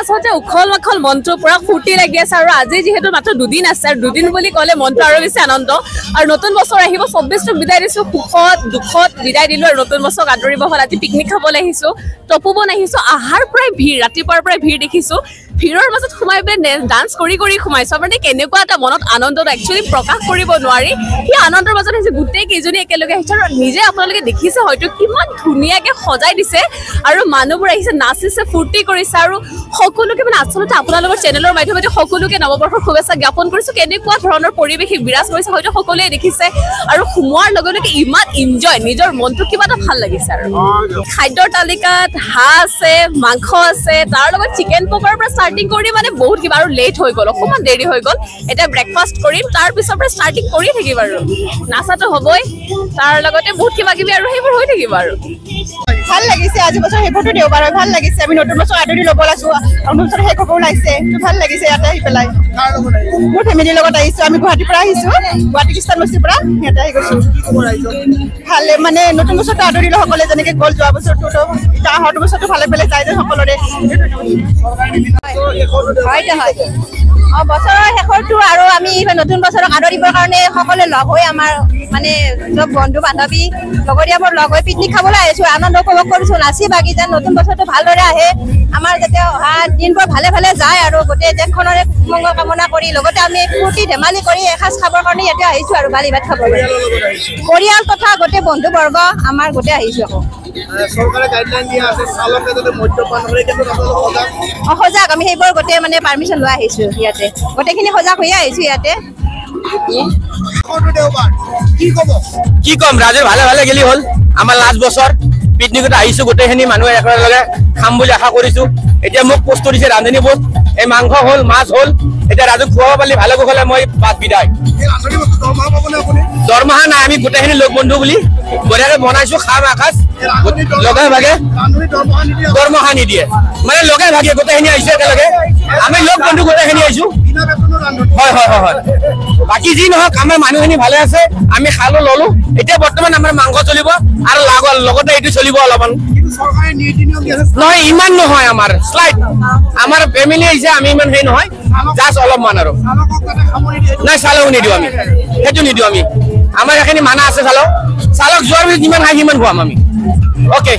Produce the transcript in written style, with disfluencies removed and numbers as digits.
আচলতে উখল মাখল মনটো পুৰা ফূৰ্তি লাগি আছে আৰু আজি যিহেতু মাত্ৰ দুদিন আছে আৰু দুদিন বুলি ক'লে মনটো আৰু বেছি আনন্দ আৰু নতুন বছৰ আহিব 24ক বিদায় দিছো সুখত দুখত বিদায় দিলো আৰু নতুন বছৰক আদৰিব হ'ল আজি পিকনিক খাবলৈ আহিছো টপুবন আহিছো আহাৰ প্ৰায় ভিৰ ৰাতিপুৱাৰ পৰাই ভিৰ দেখিছো ভিৰৰ মাজত সোমাই পেলাই ডান্স কৰি সোমাইছো মানে কেনেকুৱা এটা মনত আনন্দত একচুৱেলি প্ৰকাশ কৰিব নোৱাৰি এই আনন্দৰ মাজত আহিছে গোটেই কেইজনী একেলগে আহিছে আৰু নিজে আপোনালোকে দেখিছে হয়তো কিমান ধুনীয়াকে সজাই দিছে আৰু মানুহবোৰ আহিছে নাচিছে ফূৰ্তি কৰিছে আৰু সকলোকে মানে আচলতে আপোনালোকৰ চেনেলৰ মাধ্যমেৰে সকলোকে নৱবৰ্ষৰ শুভেচ্ছা জ্ঞাপন কৰিছো কেনেকুৱা ধৰণৰ পৰিৱেশ বিৰাজ কৰিছে হয়তো সকলোৱে দেখিছে আৰু সোমোৱাৰ লগে লগে ইমান এনজয় নিজৰ মনটো কিবা এটা ভাল লাগিছে আৰু খাদ্যৰ তালিকাত হাঁহ আছে মাংস আছে তাৰ লগত চিকেন পকৰাৰ পৰা ষ্টাৰ্টিং কৰি মানে বহুত কিবা আৰু লেট হৈ গ'ল অকণমান দেৰি হৈ গ'ল এতিয়া ব্ৰেকফাষ্ট কৰিম তাৰ পিছৰ পৰা ষ্টাৰ্টিং কৰি থাকিম আৰু নাচাটো হ'বই তাৰ লগতে বহুত কিবা কিবি আৰু সেইবোৰ হৈ থাকিব আৰু ভাল লাগিছে আজি বছৰ শেষতো দেওবাৰ ভাল লাগিছে আমি নতুন বছৰ আদৰি ল'ব লাগছো নতুন বছৰ শেষ হ'ব ওলাইছে ভাল লাগিছে ইয়াতে আহি পেলাই মোৰ ফেমিলিৰ লগত আহিছো আমি গুৱাহাটীৰ পৰা আহিছো গুৱাহাটী খ্ৰীষ্টানবস্তিৰ পৰা ইয়াতে আহি গৈছো ভালে মানে নতুন বছৰটো আদৰি লওঁ সকলোৱে যেনেকে গ'ল যোৱা বছৰটো অহাটো বছৰটো ভালে ভালে যায় যে সকলোৰে বছৰৰ শেষৰটো আৰু আমি নতুন বছৰক আদৰিবৰ কাৰণে সকলোৱে লগ হৈ আমাৰ মানে চব বন্ধু বান্ধৱী লগৰীয়াবোৰ লগ হৈ পিকনিক খাবলৈ আহিছো আনন্দ উপভোগ কৰিছো নাচি বাগি যেন নতুন বছৰটো ভালদৰে আহে আমাৰ যাতে অহা দিনবোৰ ভালে ভালে যায় আৰু গোটেই দেশখনৰে মংগল কামনা কৰি লগতে আমি ফূৰ্তি ধেমালি কৰি এসাঁজ খাবৰ কাৰণে ইয়াতে আহিছো আৰু বালি ভাত খাবলৈ পৰিয়াল তথা গোটেই বন্ধু বৰ্গ আমাৰ গোটেই আহিছো আকৌ চৰকাৰে গাইডলাইন দিয়া আছে চালকে যাতে মদ্যপান কৰে কিন্তু সজাগ আমি সেইবোৰ গোটেই মানে পাৰ্মিশ্যন লৈ আহিছো ইয়াতে গোটেইখিনি সজাগ হৈ আহিছো ইয়াতে কি কম ৰাজে ভালে ভালে গেলি হ'ল আমাৰ লাষ্ট বছৰ পিকনিকত আহিছো গোটেইখিনি মানুহে একেলগে খাম বুলি আশা কৰিছো এতিয়া মোক পোষ্ট দিছে ৰান্ধনী পোষ্ট এই মাংস হ'ল মাছ হ'ল এতিয়া ৰাজুক খুৱাব পালি ভালে কুশলে মই বাদ বিদায় দৰমহা নাই আমি গোটেইখিনি লগ বন্ধু বুলি বঢ়িয়াকে বনাইছো খাম আকাশ লগে ভাগে দৰমহা নিদিয়ে মানে লগে ভাগে গোটেইখিনি আহিছো একেলগে আমি লগ বন্ধু গোটেইখিনি আহিছো হয় হয় হয় হয় বাকী যি নহওক আমাৰ মানুহখিনি ভালে আছে আমি খালো ললো এতিয়া বৰ্তমান আমাৰ মাংস চলিব আৰু লগতে এইটো চলিব অলপমান নহয় ইমান নহয় আমাৰ শ্লাইড আমাৰ ফেমিলি আহিছে আমি ইমান সেই নহয় জাষ্ট অলপমান আৰু নাই চালক নিদিওঁ আমি সেইটো নিদিওঁ আমি আমাৰ এইখিনি মানা আছে চালক যোৱাৰ পিছত যিমান খাই সিমান খুৱাম আমি অ'কে